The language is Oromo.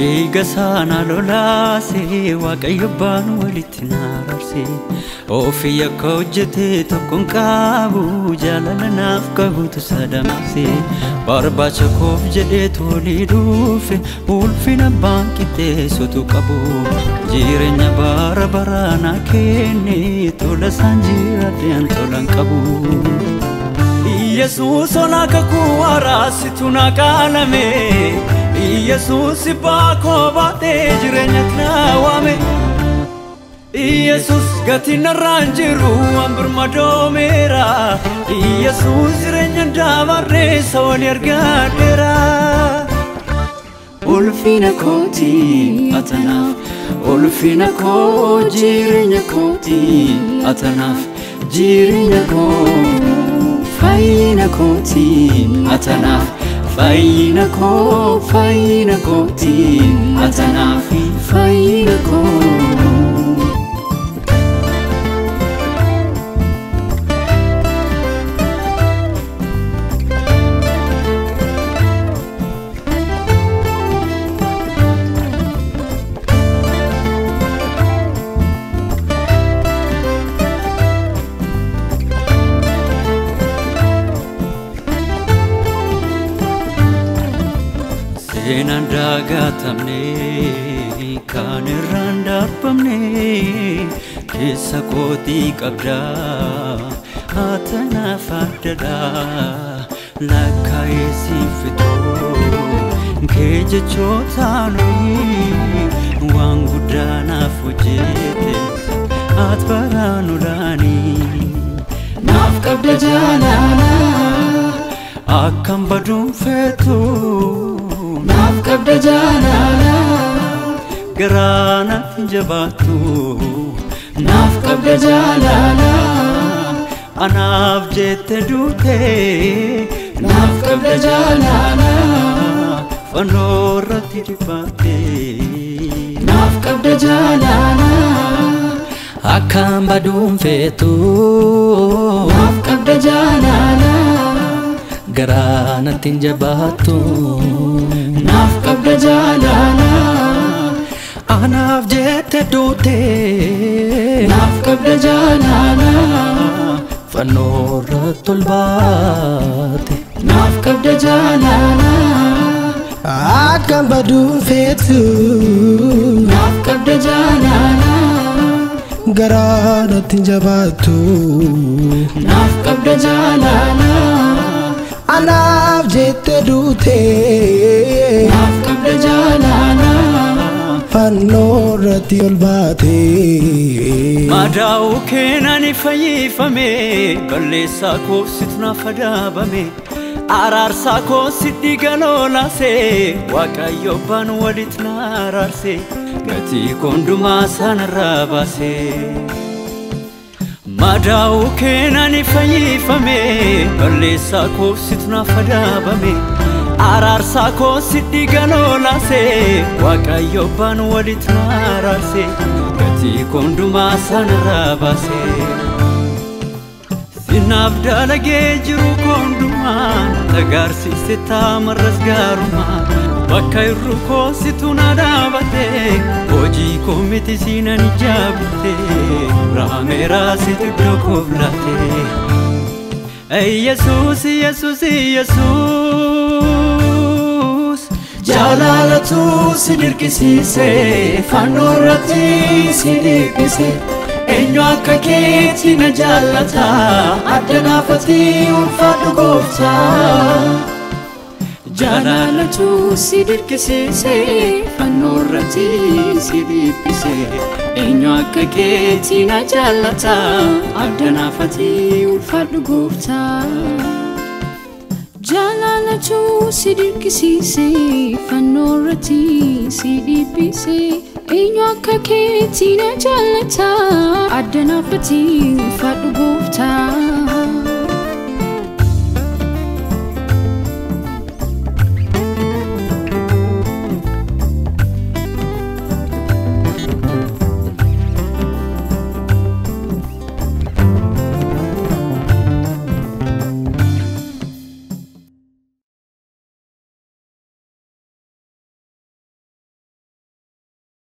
Eegasana lolaase waaqayyobbaan walitti naararse Ofii akka hojjete tokkoon qabu jaalala naaf qabutu sadamse Barbaacha koof jedhee tolii dhufe ulfina abbaan qixxeessutu qabu Jireenya bara baraana kenne tola isaan jiraadheen tolan qabu Yesus ona kakuu araasitu na qalame Yesus bako bate jireenya naawame Yesus gatina ranjiru ambur madomera Yesus jireenya dabarre sawali argadera Ulfina koti atanaf Ulfina ko jireenya koti atanaf jireenya ko Fayina koti atanaf Fayina koti atanafi fayina ko Enanda gatamne kaniranda pamne kisa koti kabda atana fadda lakai sifito keje chotani wangu dana fujete atbaranulani naf kabda jalala akam badum fetu Naf kabda jalala Garana jabatu Naf kabda jalala Anaf jette dute Naf kabda jalala Fanora tiripate Naf kabda jalala Akam badum fetu Naf kabda jalala Garana jabatu Naf kabda jalala Anaf jette dute Naf kabda jalala Fanora tolbate Naf kabda jalala Akam badum fetu Naf kabda jalala Garana jabatu Naf kabda jalala Anaf jette dute Naf kabda jalala Fanora tolbate Madau kenani fayyifame Balleessa koo sitna fadabame Araarsa koo sitti galoolase Waaqayyobbaan walit naararse Gatii kondumaa sanarraa baase Madau kenani fayyifame Balleessa koo sitna fadabame Araarsa koo sitti galoolase Waaqayyobbaan walit naararse Gatii kondumaa sanarraa baase Sinaaf dalagee jiru kondumaa Tagaarsise taamarras gaarumaa Bakka irru koo situ na dhaabate Hojii koo miti siinan ijaabute Raameeraa situ iddoo koo filate Yesus Yesus Yesus Jaalalatu si dirqisiise Fannoorratti si dhiibbise Eenyu akka keetti na jaallata Adda naafatti ulfaadhu gooftaa Jaalalatu si dirqisiise Fannoorratti si dhiibbise Eenyu akka keetti na jaallata Adda naafatti ulfaadhu gooftaa Jaalalatu si dirqisiise Fannoorratti si dhiibbise Eenyu akka keetti na jaallata Adda naafatti ulfaadhu gooftaa